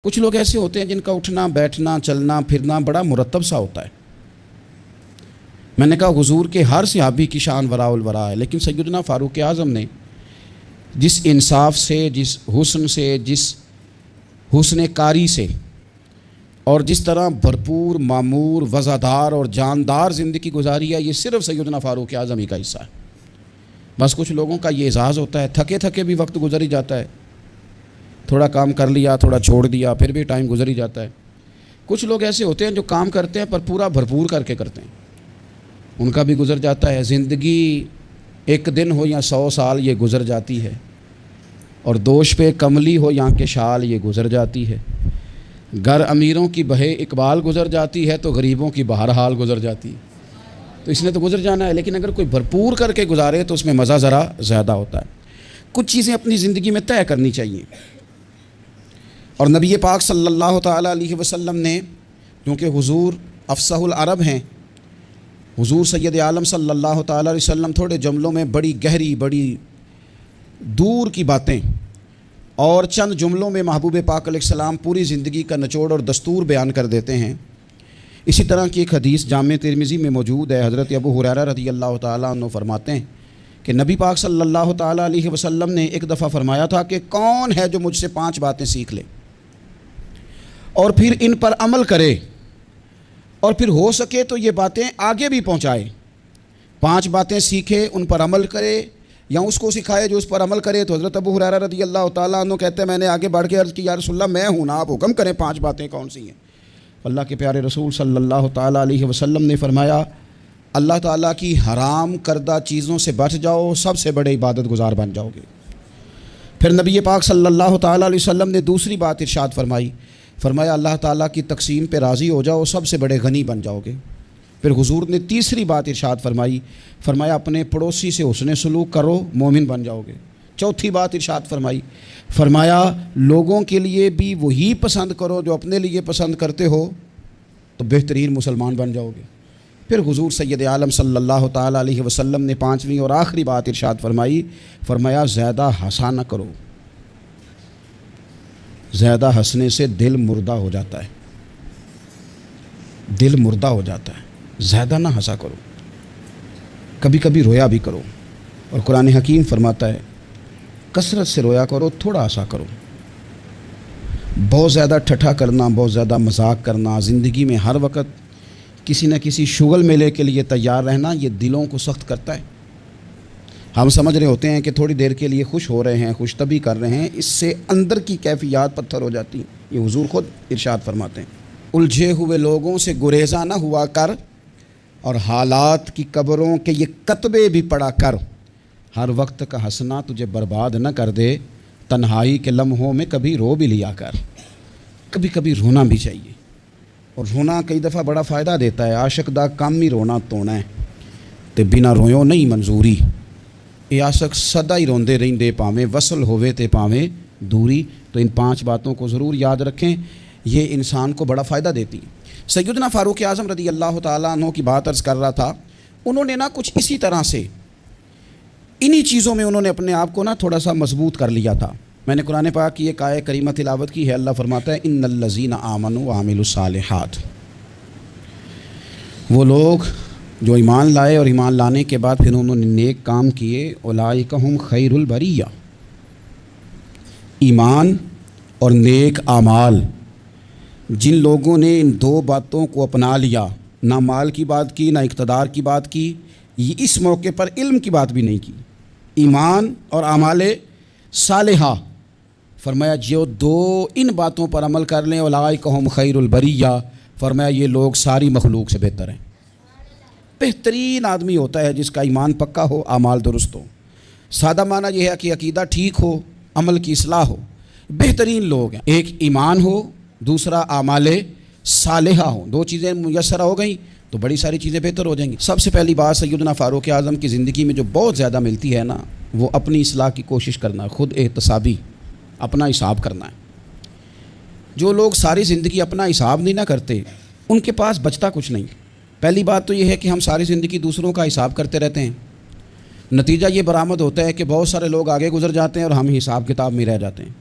کچھ لوگ ایسے ہوتے ہیں جن کا اٹھنا بیٹھنا چلنا پھرنا بڑا مرتب سا ہوتا ہے۔ میں نے کہا حضور کے ہر صحابی کی شان وراء الورا ہے، لیکن سیدنا فاروق اعظم نے جس انصاف سے، جس حسن سے، جس حسن کاری سے اور جس طرح بھرپور معمور وزادار اور جاندار زندگی گزاری ہے، یہ صرف سیدنا فاروق اعظم ہی کا حصہ ہے۔ بس کچھ لوگوں کا یہ اعزاز ہوتا ہے، تھکے تھکے بھی وقت گزر ہی جاتا ہے، تھوڑا کام کر لیا تھوڑا چھوڑ دیا پھر بھی ٹائم گزر ہی جاتا ہے۔ کچھ لوگ ایسے ہوتے ہیں جو کام کرتے ہیں پر پورا بھرپور کر کے کرتے ہیں، ان کا بھی گزر جاتا ہے۔ زندگی ایک دن ہو یا 100 سال یہ گزر جاتی ہے، اور دوش پہ کملی ہو یا کہ شال یہ گزر جاتی ہے۔ گر امیروں کی بہے اقبال گزر جاتی ہے تو غریبوں کی بہرحال گزر جاتی ہے۔ تو اس نے تو گزر جانا ہے، لیکن اگر کوئی بھرپور کر کے گزارے تو اس میں مزہ ذرا زیادہ ہوتا ہے۔ کچھ چیزیں اپنی زندگی میں طے کرنی چاہیے، اور نبی پاک صلی اللہ تعالیٰ علیہ وسلم نے، کیونکہ حضور افصح العرب ہیں، حضور سید عالم صلی اللہ تعالیٰ علیہ وسلم تھوڑے جملوں میں بڑی گہری بڑی دور کی باتیں اور چند جملوں میں محبوب پاک علیہ السلام پوری زندگی کا نچوڑ اور دستور بیان کر دیتے ہیں۔ اسی طرح کی ایک حدیث جامع ترمذی میں موجود ہے۔ حضرت ابو ہریرہ رضی اللہ تعالیٰ عنہ فرماتے ہیں کہ نبی پاک صلی اللہ تعالیٰ علیہ وسلم نے ایک دفعہ فرمایا تھا کہ کون ہے جو مجھ سے 5 باتیں سیکھ لے اور پھر ان پر عمل کرے، اور پھر ہو سکے تو یہ باتیں آگے بھی پہنچائے۔ 5 باتیں سیکھے، ان پر عمل کرے، یا اس کو سکھائے جو اس پر عمل کرے۔ تو حضرت ابو ہریرہ رضی اللہ تعالیٰ عنہ کہتے ہیں میں نے آگے بڑھ کے عرض کی یا رسول اللہ میں ہوں نا، آپ حکم کریں 5 باتیں کون سی ہیں؟ اللہ کے پیارے رسول صلی اللہ تعالیٰ علیہ وسلم نے فرمایا اللہ تعالیٰ کی حرام کردہ چیزوں سے بچ جاؤ، سب سے بڑے عبادت گزار بن جاؤ گے۔ پھر نبی پاک صلی اللہ تعالیٰ علیہ وسلم نے دوسری بات ارشاد فرمایا اللہ تعالیٰ کی تقسیم پہ راضی ہو جاؤ، سب سے بڑے غنی بن جاؤ گے۔ پھر حضور نے تیسری بات ارشاد فرمایا اپنے پڑوسی سے حسن سلوک کرو، مومن بن جاؤ گے۔ چوتھی بات ارشاد فرمایا لوگوں کے لیے بھی وہی پسند کرو جو اپنے لیے پسند کرتے ہو، تو بہترین مسلمان بن جاؤ گے۔ پھر حضور سید عالم صلی اللہ تعالیٰ علیہ وسلم نے 5ویں اور آخری بات ارشاد فرمایا زیادہ ہنسا نہ کرو، زیادہ ہنسنے سے دل مردہ ہو جاتا ہے، دل مردہ ہو جاتا ہے۔ زیادہ نہ ہنسا کرو، کبھی کبھی رویا بھی کرو، اور قرآن حکیم فرماتا ہے کثرت سے رویا کرو، تھوڑا ہنسا کرو۔ بہت زیادہ ٹھٹھا کرنا، بہت زیادہ مذاق کرنا، زندگی میں ہر وقت کسی نہ کسی شغل میلے کے لیے تیار رہنا، یہ دلوں کو سخت کرتا ہے۔ ہم سمجھ رہے ہوتے ہیں کہ تھوڑی دیر کے لیے خوش ہو رہے ہیں، خوش طبی کر رہے ہیں، اس سے اندر کی کیفیات پتھر ہو جاتی ہیں۔ یہ حضور خود ارشاد فرماتے ہیں الجھے ہوئے لوگوں سے گریزاں نہ ہوا کر، اور حالات کی قبروں کے یہ کتبے بھی پڑھا کر۔ ہر وقت کا ہنسنا تجھے برباد نہ کر دے، تنہائی کے لمحوں میں کبھی رو بھی لیا کر۔ کبھی کبھی رونا بھی چاہیے، اور رونا کئی دفعہ بڑا فائدہ دیتا ہے۔ عاشق دا کام ہی رونا تونا ہے، تے بنا رویوں نہیں منظوری۔ اے عاشق سدا ہی روندے رہندے پاویں وصل ہووے تے پاویں دوری۔ تو ان 5 باتوں کو ضرور یاد رکھیں، یہ انسان کو بڑا فائدہ دیتی ہیں۔ سیدنا فاروق اعظم رضی اللہ تعالیٰ عنہ کی بات عرض کر رہا تھا، انہوں نے کچھ اسی طرح سے انہی چیزوں میں انہوں نے اپنے آپ کو تھوڑا سا مضبوط کر لیا تھا۔ میں نے قرآن پاک کی ایک آیت کریمہ تلاوت کی ہے، اللہ فرماتا ہے ان الذین آمنوا وعملوا الصالحات، وہ لوگ جو ایمان لائے اور ایمان لانے کے بعد پھر انہوں نے نیک کام کیے، اولئک ہم خیر البریہ۔ ایمان اور نیک اعمال، جن لوگوں نے ان 2 باتوں کو اپنا لیا، نہ مال کی بات کی نہ اقتدار کی بات کی، یہ اس موقع پر علم کی بات بھی نہیں کی، ایمان اور اعمال صالحہ، فرمایا جو 2 ان باتوں پر عمل کر لیں اولئک ہم خیر البریہ، فرمایا یہ لوگ ساری مخلوق سے بہتر ہیں۔ بہترین آدمی ہوتا ہے جس کا ایمان پکا ہو، اعمال درست ہو۔ سادہ معنی یہ ہے کہ عقیدہ ٹھیک ہو، عمل کی اصلاح ہو۔ بہترین لوگ ہیں، ایک ایمان ہو، دوسرا اعمال صالحہ ہوں۔ 2 چیزیں میسر ہو گئیں تو بڑی ساری چیزیں بہتر ہو جائیں گی۔ سب سے پہلی بات سیدنا فاروق اعظم کی زندگی میں جو بہت زیادہ ملتی ہے وہ اپنی اصلاح کی کوشش کرنا، خود احتسابی، اپنا حساب کرنا ہے۔ جو لوگ ساری زندگی اپنا حساب نہیں کرتے ان کے پاس بچتا کچھ نہیں۔ پہلی بات تو یہ ہے کہ ہم ساری زندگی دوسروں کا حساب کرتے رہتے ہیں، نتیجہ یہ برآمد ہوتا ہے کہ بہت سارے لوگ آگے گزر جاتے ہیں اور ہم حساب کتاب میں رہ جاتے ہیں۔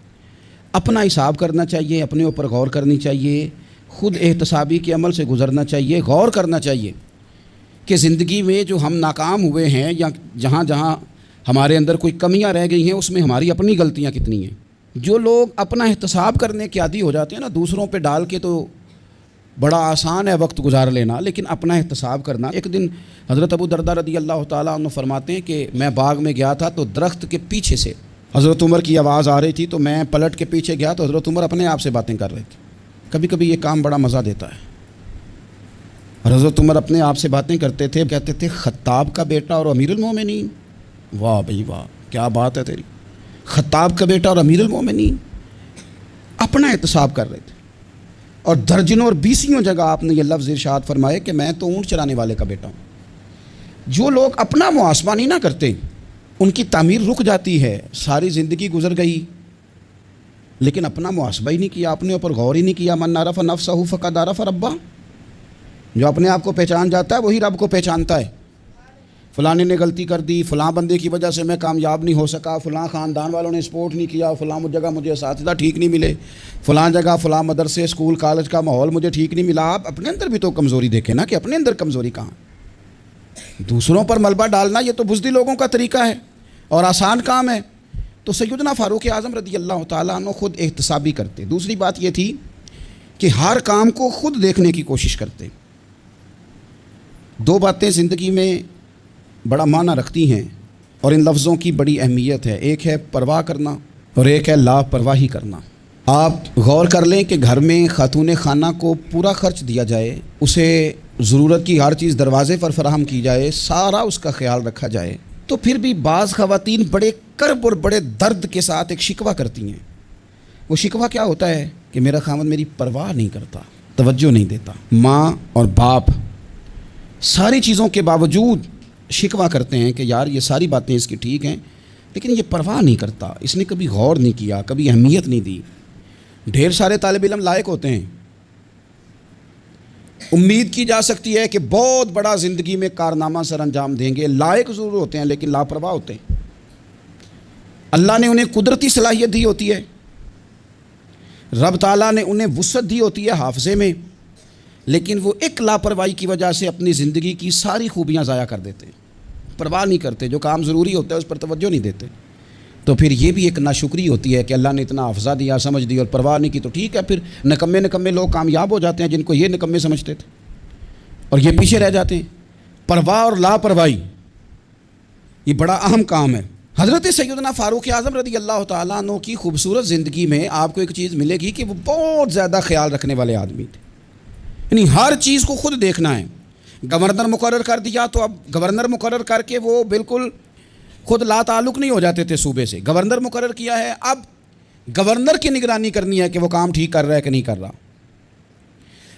اپنا حساب کرنا چاہیے، اپنے اوپر غور کرنی چاہیے، خود احتسابی کے عمل سے گزرنا چاہیے، غور کرنا چاہیے کہ زندگی میں جو ہم ناکام ہوئے ہیں یا جہاں جہاں ہمارے اندر کوئی کمیاں رہ گئی ہیں اس میں ہماری اپنی غلطیاں کتنی ہیں۔ جو لوگ اپنا احتساب کرنے کے عادی ہو جاتے ہیں نا، دوسروں پہ ڈال کے تو بڑا آسان ہے وقت گزار لینا، لیکن اپنا احتساب کرنا۔ ایک دن حضرت ابو درداء رضی اللہ تعالیٰ عنہ فرماتے ہیں کہ میں باغ میں گیا تھا تو درخت کے پیچھے سے حضرت عمر کی آواز آ رہی تھی، تو میں پلٹ کے پیچھے گیا تو حضرت عمر اپنے آپ سے باتیں کر رہے تھے۔ کبھی کبھی یہ کام بڑا مزہ دیتا ہے، اور حضرت عمر اپنے آپ سے باتیں کرتے تھے، کہتے تھے خطاب کا بیٹا اور امیر المومنین، واہ بھائی واہ کیا بات ہے تیری، خطاب کا بیٹا اور امیر المومنین، اپنا احتساب کر رہے تھے۔ اور درجنوں اور بیسیوں جگہ آپ نے یہ لفظ ارشاد فرمائے کہ میں تو اونٹ چرانے والے کا بیٹا ہوں۔ جو لوگ اپنا محاسبہ نہیں نہ کرتے ان کی تعمیر رک جاتی ہے، ساری زندگی گزر گئی لیکن اپنا محاسبہ ہی نہیں کیا، اپنے اوپر غور ہی نہیں کیا۔ من عرف نفسہ فقد عرف ربہ، جو اپنے آپ کو پہچان جاتا ہے وہی رب کو پہچانتا ہے۔ فلاں نے غلطی کر دی، فلاں بندے کی وجہ سے میں کامیاب نہیں ہو سکا، فلاں خاندان والوں نے سپورٹ نہیں کیا، فلاں جگہ مجھے اساتذہ ٹھیک نہیں ملے، فلاں جگہ فلاں مدرسے اسکول کالج کا ماحول مجھے ٹھیک نہیں ملا۔ آپ اپنے اندر بھی تو کمزوری دیکھیں نا کہ اپنے اندر کمزوری کہاں۔ دوسروں پر ملبہ ڈالنا یہ تو بزدل لوگوں کا طریقہ ہے اور آسان کام ہے۔ تو سیدنا فاروق اعظم رضی اللہ تعالیٰ عنہ خود احتسابی کرتے۔ دوسری بات یہ تھی کہ ہر کام کو خود دیکھنے کی کوشش کرتے۔ دو باتیں زندگی میں بڑا معنی رکھتی ہیں اور ان لفظوں کی بڑی اہمیت ہے، ایک ہے پرواہ کرنا اور ایک ہے لاپرواہی کرنا۔ آپ غور کر لیں کہ گھر میں خاتون خانہ کو پورا خرچ دیا جائے، اسے ضرورت کی ہر چیز دروازے پر فراہم کی جائے، سارا اس کا خیال رکھا جائے، تو پھر بھی بعض خواتین بڑے کرب اور بڑے درد کے ساتھ ایک شکوہ کرتی ہیں۔ وہ شکوہ کیا ہوتا ہے کہ میرا خاوند میری پرواہ نہیں کرتا، توجہ نہیں دیتا۔ ماں اور باپ ساری چیزوں کے باوجود شکوہ کرتے ہیں کہ یار یہ ساری باتیں اس کی ٹھیک ہیں لیکن یہ پرواہ نہیں کرتا، اس نے کبھی غور نہیں کیا، کبھی اہمیت نہیں دی۔ ڈھیر سارے طالب علم لائق ہوتے ہیں، امید کی جا سکتی ہے کہ بہت بڑا زندگی میں کارنامہ سر انجام دیں گے، لائق ضرور ہوتے ہیں لیکن لاپرواہ ہوتے ہیں۔ اللہ نے انہیں قدرتی صلاحیت دی ہوتی ہے، رب تعالیٰ نے انہیں وسعت دی ہوتی ہے حافظے میں، لیکن وہ ایک لاپرواہی کی وجہ سے اپنی زندگی کی ساری خوبیاں ضائع کر دیتے ہیں، پرواہ نہیں کرتے، جو کام ضروری ہوتا ہے اس پر توجہ نہیں دیتے۔ تو پھر یہ بھی ایک ناشکری ہوتی ہے کہ اللہ نے اتنا حافظہ دیا، سمجھ دی اور پرواہ نہیں کی، تو ٹھیک ہے پھر نکمے لوگ کامیاب ہو جاتے ہیں جن کو یہ نکمے سمجھتے تھے اور یہ پیچھے رہ جاتے ہیں۔ پرواہ اور لاپرواہی یہ بڑا اہم کام ہے۔ حضرت سیدنا فاروق اعظم رضی اللہ تعالیٰ عنہ کی خوبصورت زندگی میں آپ کو ایک چیز ملے گی کہ وہ بہت زیادہ خیال رکھنے والے آدمی تھے، یعنی ہر چیز کو خود دیکھنا ہے۔ گورنر مقرر کر دیا تو اب گورنر مقرر کر کے وہ بالکل خود لا تعلق نہیں ہو جاتے تھے صوبے سے، گورنر مقرر کیا ہے، اب گورنر کی نگرانی کرنی ہے کہ وہ کام ٹھیک کر رہا ہے کہ نہیں کر رہا۔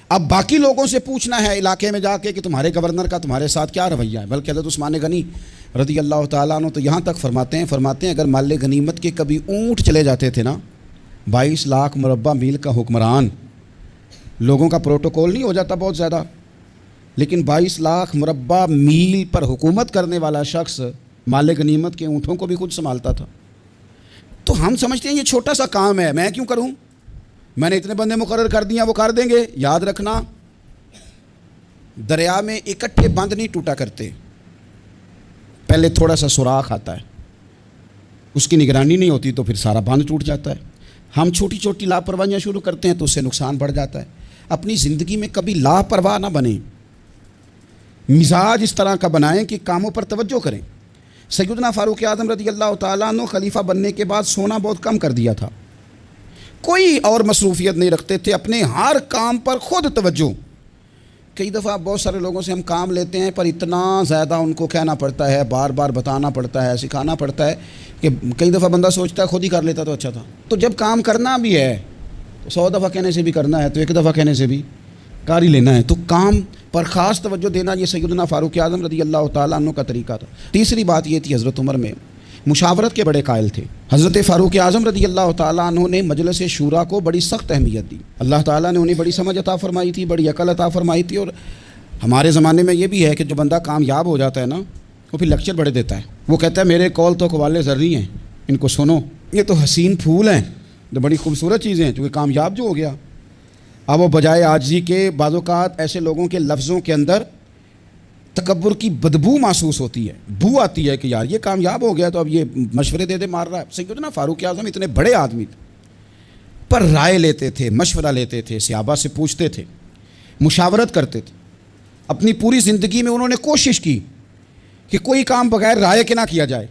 اب باقی لوگوں سے پوچھنا ہے علاقے میں جا کے کہ تمہارے گورنر کا تمہارے ساتھ کیا رویہ ہے۔ بلکہ حضرت عثمان غنی رضی اللہ تعالیٰ عنہ تو یہاں تک فرماتے ہیں اگر مال غنیمت کے کبھی اونٹ چلے جاتے تھے نا، 22 لاکھ مربع میل کا حکمران، لوگوں کا پروٹوکول نہیں ہو جاتا بہت زیادہ، لیکن 22 لاکھ مربع میل پر حکومت کرنے والا شخص مال غنیمت کے اونٹوں کو بھی خود سنبھالتا تھا۔ تو ہم سمجھتے ہیں یہ چھوٹا سا کام ہے، میں کیوں کروں، میں نے اتنے بندے مقرر کر دیا وہ کر دیں گے۔ یاد رکھنا دریا میں اکٹھے بند نہیں ٹوٹا کرتے، پہلے تھوڑا سا سوراخ آتا ہے، اس کی نگرانی نہیں ہوتی تو پھر سارا بند ٹوٹ جاتا ہے۔ ہم چھوٹی چھوٹی لاپرواہیاں شروع کرتے ہیں تو اس سے نقصان بڑھ جاتا ہے۔ اپنی زندگی میں کبھی لاپرواہ نہ بنیں، مزاج اس طرح کا بنائیں کہ کاموں پر توجہ کریں۔ سیدنا فاروق اعظم رضی اللہ تعالیٰ عنہ خلیفہ بننے کے بعد سونا بہت کم کر دیا تھا، کوئی اور مصروفیت نہیں رکھتے تھے، اپنے ہر کام پر خود توجہ۔ کئی دفعہ بہت سارے لوگوں سے ہم کام لیتے ہیں پر اتنا زیادہ ان کو کہنا پڑتا ہے، بار بار بتانا پڑتا ہے، سکھانا پڑتا ہے کہ کئی دفعہ بندہ سوچتا ہے خود ہی کر لیتا تو اچھا تھا۔ تو جب کام کرنا بھی ہے تو 100 دفعہ کہنے سے بھی کرنا ہے، تو ایک دفعہ کہنے سے بھی کر ہی لینا ہے۔ تو کام پر خاص توجہ دینا یہ سیدنا فاروق اعظم رضی اللہ تعالیٰ عنہ کا طریقہ تھا۔ تیسری بات یہ تھی، حضرت عمر میں مشاورت کے بڑے قائل تھے۔ حضرت فاروق اعظم رضی اللہ تعالیٰ عنہ نے مجلس شورا کو بڑی سخت اہمیت دی، اللہ تعالیٰ نے انہیں بڑی سمجھ عطا فرمائی تھی، بڑی عقل عطا فرمائی تھی۔ اور ہمارے زمانے میں یہ بھی ہے کہ جو بندہ کامیاب ہو جاتا ہے نا وہ پھر لیکچر بڑے دیتا ہے، وہ کہتا ہے میرے قول تو قوالِ زرعی ہیں، ان کو سنو، یہ تو حسین پھول ہیں، تو بڑی خوبصورت چیزیں ہیں، چونکہ کامیاب جو ہو گیا، اب وہ بجائے عاجزی کے بعض اوقات ایسے لوگوں کے لفظوں کے اندر تکبر کی بدبو محسوس ہوتی ہے، بو آتی ہے کہ یار یہ کامیاب ہو گیا تو اب یہ مشورے دے مار رہا ہے۔ سیدنا فاروق اعظم اتنے بڑے آدمی تھے، پر رائے لیتے تھے، مشورہ لیتے تھے، صحابہ سے پوچھتے تھے، مشاورت کرتے تھے۔ اپنی پوری زندگی میں انہوں نے کوشش کی کہ کوئی کام بغیر رائے کے نہ کیا جائے۔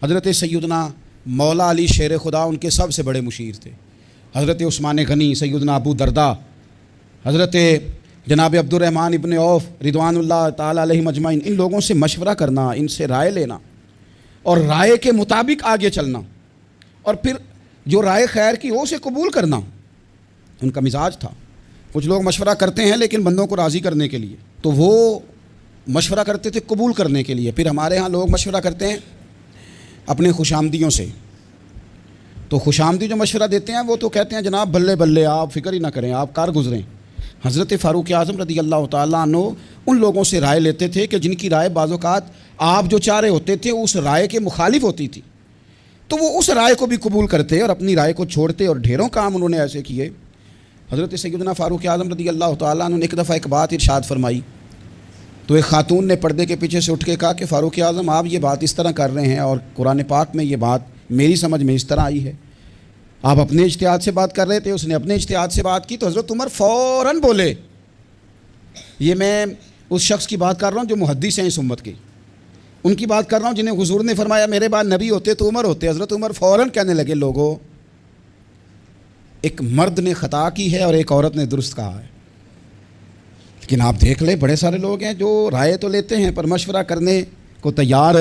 حضرت سیدنا مولا علی شیر خدا ان کے سب سے بڑے مشیر تھے، حضرت عثمان غنی، سیدنا ابو درداء، حضرت جناب عبد الرحمن ابن عوف رضوان اللہ تعالیٰ علیہ مجمعین، ان لوگوں سے مشورہ کرنا، ان سے رائے لینا اور رائے کے مطابق آگے چلنا، اور پھر جو رائے خیر کی ہو اسے قبول کرنا ان کا مزاج تھا۔ کچھ لوگ مشورہ کرتے ہیں لیکن بندوں کو راضی کرنے کے لیے، تو وہ مشورہ کرتے تھے قبول کرنے کے لیے۔ پھر ہمارے ہاں لوگ مشورہ کرتے ہیں اپنے خوشامدیوں سے، تو خوشامدی جو مشورہ دیتے ہیں وہ تو کہتے ہیں جناب بلے بلے، آپ فکر ہی نہ کریں، آپ کار گزریں۔ حضرت فاروق اعظم رضی اللہ تعالیٰ عنہ ان لوگوں سے رائے لیتے تھے کہ جن کی رائے بعض اوقات آپ جو چاہ رہے ہوتے تھے اس رائے کے مخالف ہوتی تھی، تو وہ اس رائے کو بھی قبول کرتے اور اپنی رائے کو چھوڑتے، اور ڈھیروں کام انہوں نے ایسے کیے۔ حضرت سیدنا فاروق اعظم رضی اللہ تعالیٰ عنہ نے ایک دفعہ ایک بات ارشاد فرمائی، تو ایک خاتون نے پردے کے پیچھے سے اٹھ کے کہا کہ فاروق اعظم آپ یہ بات اس طرح کر رہے ہیں، اور قرآن پاک میں یہ بات میری سمجھ میں اس طرح آئی ہے، آپ اپنے اجتہاد سے بات کر رہے تھے، اس نے اپنے اجتہاد سے بات کی۔ تو حضرت عمر فوراً بولے، یہ میں اس شخص کی بات کر رہا ہوں جو محدث ہیں اس امت کے، ان کی بات کر رہا ہوں جنہیں حضور نے فرمایا میرے بعد نبی ہوتے تو عمر ہوتے۔ حضرت عمر فوراً کہنے لگے لوگوں، ایک مرد نے خطا کی ہے اور ایک عورت نے درست کہا ہے، لیکن آپ دیکھ لیں بڑے سارے لوگ ہیں جو رائے تو لیتے ہیں پر مشورہ کرنے کو تیار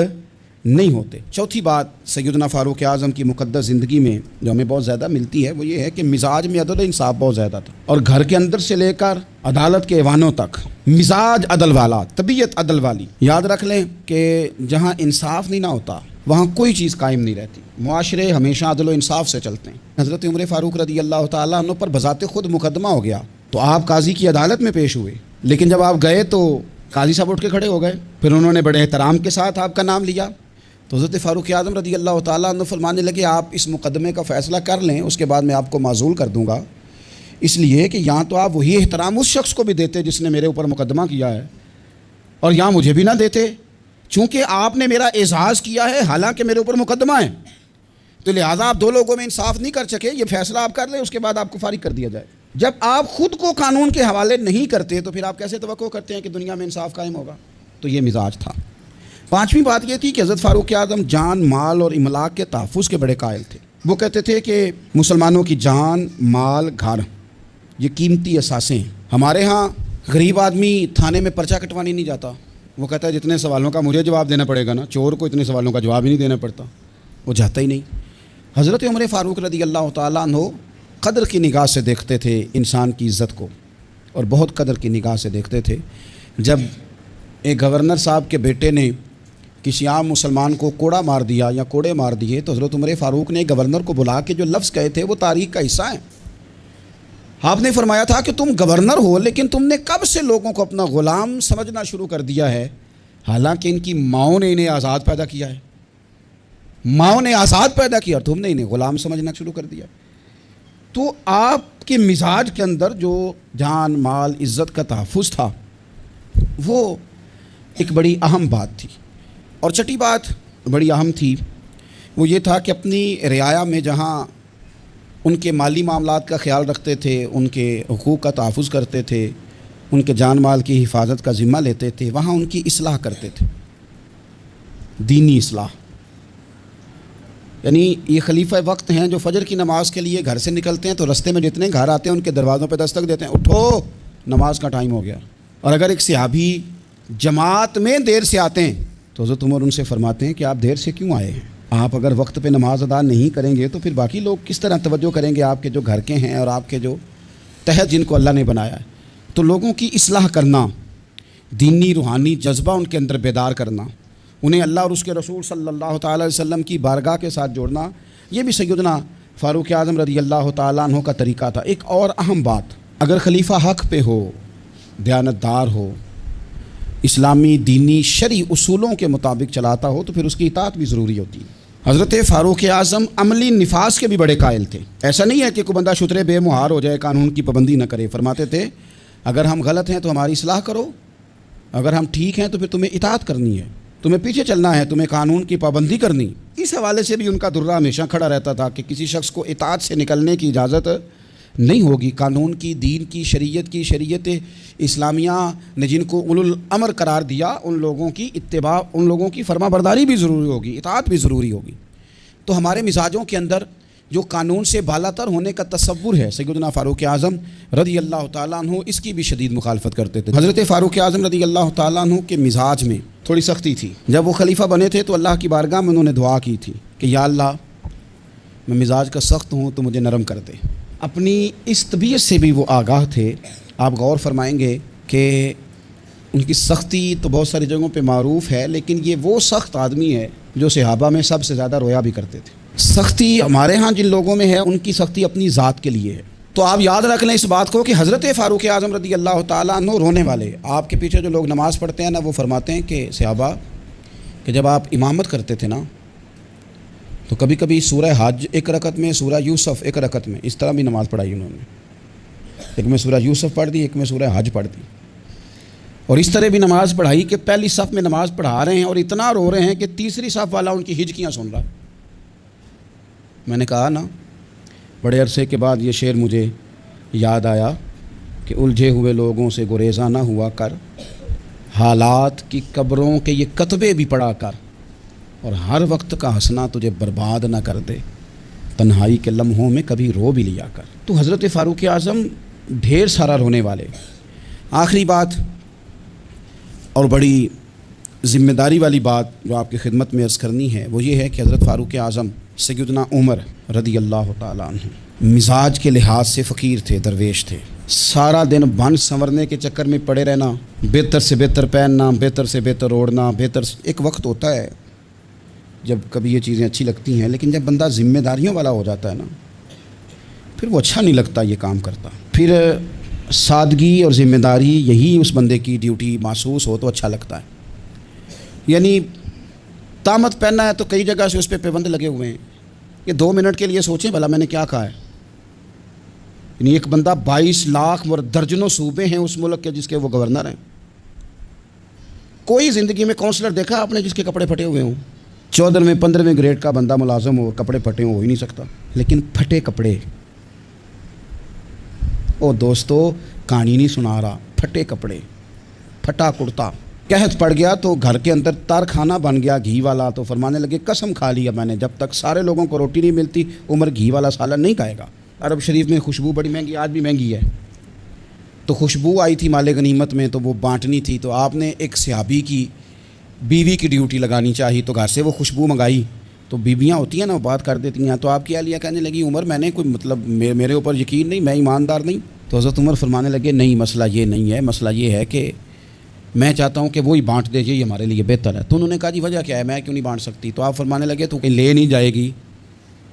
نہیں ہوتے۔ چوتھی بات سیدنا فاروق اعظم کی مقدس زندگی میں جو ہمیں بہت زیادہ ملتی ہے وہ یہ ہے کہ مزاج میں عدل و انصاف بہت زیادہ تھا، اور گھر کے اندر سے لے کر عدالت کے ایوانوں تک مزاج عدل والا، طبیعت عدل والی۔ یاد رکھ لیں کہ جہاں انصاف نہیں نہ ہوتا وہاں کوئی چیز قائم نہیں رہتی، معاشرے ہمیشہ عدل و انصاف سے چلتے ہیں۔ حضرت عمر فاروق رضی اللہ تعالیٰ عنہ پر بذات خود مقدمہ ہو گیا تو آپ قاضی کی عدالت میں پیش ہوئے، لیکن جب آپ گئے تو قاضی صاحب اٹھ کے کھڑے ہو گئے، پھر انہوں نے بڑے احترام کے ساتھ آپ کا نام لیا، تو حضرت فاروق اعظم رضی اللہ تعالیٰ عنہ فرمانے لگے آپ اس مقدمے کا فیصلہ کر لیں، اس کے بعد میں آپ کو معزول کر دوں گا، اس لیے کہ یہاں تو آپ وہی احترام اس شخص کو بھی دیتے جس نے میرے اوپر مقدمہ کیا ہے، اور یہاں مجھے بھی نہ دیتے، چونکہ آپ نے میرا اعزاز کیا ہے حالانکہ میرے اوپر مقدمہ ہے، تو لہٰذا آپ دو لوگوں میں انصاف نہیں کر سکے، یہ فیصلہ آپ کر لیں، اس کے بعد آپ کو فارغ کر دیا جائے۔ جب آپ خود کو قانون کے حوالے نہیں کرتے تو پھر آپ کیسے توقع کرتے ہیں کہ دنیا میں انصاف قائم ہوگا؟ تو یہ مزاج تھا۔ پانچویں بات یہ تھی کہ حضرت فاروق اعظم جان، مال اور املاک کے تحفظ کے بڑے قائل تھے۔ وہ کہتے تھے کہ مسلمانوں کی جان، مال، گھر یہ قیمتی اثاثے ہیں۔ ہمارے ہاں غریب آدمی تھانے میں پرچہ کٹوانے نہیں جاتا، وہ کہتا ہے جتنے سوالوں کا مجھے جواب دینا پڑے گا نا، چور کو اتنے سوالوں کا جواب ہی نہیں دینا پڑتا، وہ جاتا ہی نہیں۔ حضرت عمر فاروق رضی اللہ تعالیٰ عنہ قدر کی نگاہ سے دیکھتے تھے انسان کی عزت کو، اور بہت قدر کی نگاہ سے دیکھتے تھے۔ جب ایک گورنر صاحب کے بیٹے نے کسی عام مسلمان کو کوڑا مار دیا یا کوڑے مار دیے تو حضرت عمر فاروق نے گورنر کو بلا کے جو لفظ کہے تھے وہ تاریخ کا حصہ ہیں۔ آپ نے فرمایا تھا کہ تم گورنر ہو لیکن تم نے کب سے لوگوں کو اپنا غلام سمجھنا شروع کر دیا ہے، حالانکہ ان کی ماؤں نے انہیں آزاد پیدا کیا ہے، ماؤں نے آزاد پیدا کیا اور تم نے انہیں غلام سمجھنا شروع کر دیا۔ تو آپ کے مزاج کے اندر جو جان، مال، عزت کا تحفظ تھا وہ ایک بڑی اہم بات تھی۔ اور چھٹی بات بڑی اہم تھی وہ یہ تھا کہ اپنی رعایا میں جہاں ان کے مالی معاملات کا خیال رکھتے تھے، ان کے حقوق کا تحفظ کرتے تھے، ان کے جان مال کی حفاظت کا ذمہ لیتے تھے، وہاں ان کی اصلاح کرتے تھے، دینی اصلاح۔ یعنی یہ خلیفہ وقت ہیں جو فجر کی نماز کے لیے گھر سے نکلتے ہیں تو رستے میں جتنے گھر آتے ہیں ان کے دروازوں پہ دستک دیتے ہیں، اٹھو نماز کا ٹائم ہو گیا۔ اور اگر ایک صحابی جماعت میں دیر سے آتے ہیں تو حضرت عمر ان سے فرماتے ہیں کہ آپ دیر سے کیوں آئے ہیں؟ آپ اگر وقت پہ نماز ادا نہیں کریں گے تو پھر باقی لوگ کس طرح توجہ کریں گے آپ کے جو گھر کے ہیں اور آپ کے جو تحت جن کو اللہ نے بنایا ہے؟ تو لوگوں کی اصلاح کرنا، دینی روحانی جذبہ ان کے اندر بیدار کرنا، انہیں اللہ اور اس کے رسول صلی اللہ تعالیٰ علیہ وسلم کی بارگاہ کے ساتھ جوڑنا، یہ بھی سیدنا فاروق اعظم رضی اللہ تعالیٰ عنہ کا طریقہ تھا۔ ایک اور اہم بات، اگر خلیفہ حق پہ ہو، دیانتدار ہو، اسلامی دینی شرعی اصولوں کے مطابق چلاتا ہو تو پھر اس کی اطاعت بھی ضروری ہوتی ہے۔ حضرت فاروق اعظم عملی نفاذ کے بھی بڑے قائل تھے. ایسا نہیں ہے کہ کوئی بندہ شترے بے مہار ہو جائے، قانون کی پابندی نہ کرے. فرماتے تھے اگر ہم غلط ہیں تو ہماری اصلاح کرو، اگر ہم ٹھیک ہیں تو پھر تمہیں اطاعت کرنی ہے، تمہیں پیچھے چلنا ہے، تمہیں قانون کی پابندی کرنی. اس حوالے سے بھی ان کا درہ ہمیشہ کھڑا رہتا تھا کہ کسی شخص کو اطاعت سے نکلنے کی اجازت نہیں ہوگی. قانون کی، دین کی، شریعت اسلامیہ نے جن کو اولو الامر قرار دیا، ان لوگوں کی اتباع، ان لوگوں کی فرما برداری بھی ضروری ہوگی، اطاعت بھی ضروری ہوگی. تو ہمارے مزاجوں کے اندر جو قانون سے بالاتر ہونے کا تصور ہے، سیدنا فاروق اعظم رضی اللہ تعالیٰ عنہ اس کی بھی شدید مخالفت کرتے تھے. حضرت فاروق اعظم رضی اللہ تعالیٰ عنہ کے مزاج میں تھوڑی سختی تھی. جب وہ خلیفہ بنے تھے تو اللہ کی بارگاہ میں انہوں نے دعا کی تھی کہ یا اللہ میں مزاج کا سخت ہوں تو مجھے نرم کر دے. اپنی اس طبیعت سے بھی وہ آگاہ تھے. آپ غور فرمائیں گے کہ ان کی سختی تو بہت ساری جگہوں پہ معروف ہے، لیکن یہ وہ سخت آدمی ہے جو صحابہ میں سب سے زیادہ رویا بھی کرتے تھے. سختی ہمارے ہاں جن لوگوں میں ہے ان کی سختی اپنی ذات کے لیے ہے. تو آپ یاد رکھ لیں اس بات کو کہ حضرت فاروق اعظم رضی اللہ تعالیٰ عنہ رونے والے. آپ کے پیچھے جو لوگ نماز پڑھتے ہیں نا، وہ فرماتے ہیں کہ صحابہ کہ جب آپ امامت کرتے تھے نا تو کبھی کبھی سورہ حج ایک رکعت میں، سورہ یوسف ایک رکعت میں، اس طرح بھی نماز پڑھائی انہوں نے. ایک میں سورہ یوسف پڑھ دی، ایک میں سورہ حج پڑھ دی، اور اس طرح بھی نماز پڑھائی کہ پہلی صف میں نماز پڑھا رہے ہیں اور اتنا رو رہے ہیں کہ تیسری صف والا ان کی ہجکیاں سن رہا. میں نے کہا نا، بڑے عرصے کے بعد یہ شعر مجھے یاد آیا کہ الجھے ہوئے لوگوں سے گریزاں نہ ہوا کر، حالات کی قبروں کے یہ کتبے بھی پڑھا کر، اور ہر وقت کا ہنسنا تجھے برباد نہ کر دے، تنہائی کے لمحوں میں کبھی رو بھی لیا کر. تو حضرت فاروق اعظم ڈھیر سارا رونے والے. آخری بات اور بڑی ذمہ داری والی بات جو آپ کی خدمت میں عرض کرنی ہے وہ یہ ہے کہ حضرت فاروق اعظم سیدنا عمر رضی اللہ تعالیٰ عنہ مزاج کے لحاظ سے فقیر تھے، درویش تھے. سارا دن بن سنورنے کے چکر میں پڑے رہنا، بہتر سے بہتر پہننا، بہتر سے بہتر اوڑھنا، ایک وقت ہوتا ہے جب کبھی یہ چیزیں اچھی لگتی ہیں، لیکن جب بندہ ذمہ داریوں والا ہو جاتا ہے نا پھر وہ اچھا نہیں لگتا یہ کام کرتا. پھر سادگی اور ذمہ داری یہی اس بندے کی ڈیوٹی محسوس ہو تو اچھا لگتا ہے. یعنی طامت پہننا ہے تو کئی جگہ سے اس پہ پابند لگے ہوئے ہیں کہ 2 منٹ کے لیے سوچیں بھلا میں نے کیا کہا ہے. یعنی ایک بندہ 22 لاکھ اور درجنوں صوبے ہیں اس ملک کے جس کے وہ گورنر ہیں. کوئی زندگی میں کونسلر دیکھا آپ نے جس کے کپڑے پھٹے ہوئے ہوں؟ 14ویں 15ویں گریڈ کا بندہ ملازم ہو، کپڑے پھٹے ہو ہی نہیں سکتا. لیکن پھٹے کپڑے، او دوستو کہانی نہیں سنا رہا، پھٹے کپڑے، پھٹا کرتا. قحط پڑ گیا تو گھر کے اندر تار کھانا بن گیا گھی والا، تو فرمانے لگے قسم کھا لیا میں نے جب تک سارے لوگوں کو روٹی نہیں ملتی عمر گھی والا سالن نہیں کھائے گا. عرب شریف میں خوشبو بڑی مہنگی، آج بھی مہنگی ہے. تو خوشبو آئی تھی مال غنیمت میں تو وہ بانٹنی تھی، تو آپ نے ایک صحابی کی بیوی کی ڈیوٹی لگانی چاہی، تو گھر سے وہ خوشبو منگائی. تو بیویاں ہوتی ہیں نا وہ بات کر دیتی ہیں. تو آپ کیا لیا کہنے لگی عمر میں نے کوئی مطلب میرے اوپر یقین نہیں، میں ایماندار نہیں. تو حضرت عمر فرمانے لگے نہیں مسئلہ یہ نہیں ہے، مسئلہ یہ ہے کہ میں چاہتا ہوں کہ وہی بانٹ دے، یہ ہمارے لیے بہتر ہے. تو انہوں نے کہا جی وجہ کیا ہے، میں کیوں نہیں بانٹ سکتی؟ تو آپ فرمانے لگے تو کہیں لے نہیں جائے گی،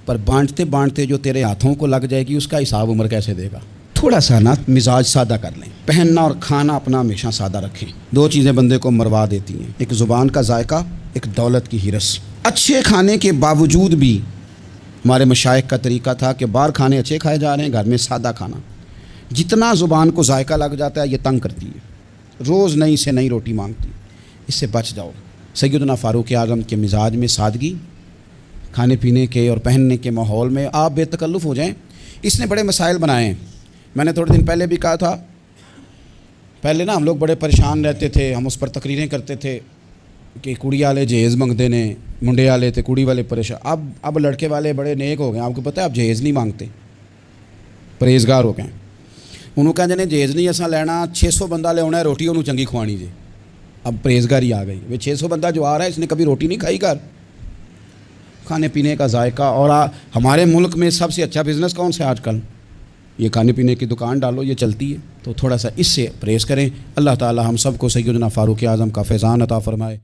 پر بانٹتے بانٹتے جو تیرے ہاتھوں کو لگ جائے گی اس کا حساب عمر کیسے دے گا. تھوڑا سا نا مزاج سادہ کر لیں، پہننا اور کھانا اپنا ہمیشہ سادہ رکھیں. 2 چیزیں بندے کو مروا دیتی ہیں، ایک زبان کا ذائقہ، ایک دولت کی ہرس. اچھے کھانے کے باوجود بھی ہمارے مشائخ کا طریقہ تھا کہ باہر کھانے اچھے کھائے جا رہے ہیں، گھر میں سادہ کھانا. جتنا زبان کو ذائقہ لگ جاتا ہے یہ تنگ کرتی ہے، روز نئی سے نئی روٹی مانگتی. اس سے بچ جاؤ. سیدنا فاروق اعظم کے مزاج میں سادگی، کھانے پینے کے اور پہننے کے ماحول میں آپ بے تکلف ہو جائیں. اس نے بڑے مسائل بنائے ہیں. میں نے تھوڑے دن پہلے بھی کہا تھا، پہلے نا ہم لوگ بڑے پریشان رہتے تھے، ہم اس پر تقریریں کرتے تھے کہ کڑی والے جہیز منگتے نے، منڈے والے تھے کڑی والے پریشان. اب لڑکے والے بڑے نیک ہو گئے. آپ کو پتہ ہے اب جہیز نہیں مانگتے، پرہیزگار ہو گئے. انہوں کہتے ہیں جہیز نہیں اساں لینا، 600 بندہ لے آنا ہے، روٹی انہوں چنگی کھوانی جی. اب پرہیزگاری آ گئی. وہ 600 بندہ جو آ رہا ہے اس نے کبھی روٹی نہیں کھائی گھر. کھانے پینے کا ذائقہ. اور ہمارے ملک میں سب سے اچھا بزنس کون سا ہے آج کل؟ یہ کھانے پینے کی دکان ڈالو، یہ چلتی ہے. تو تھوڑا سا اس سے پرہیز کریں. اللہ تعالی ہم سب کو سیدنا فاروق اعظم کا فیضان عطا فرمائے.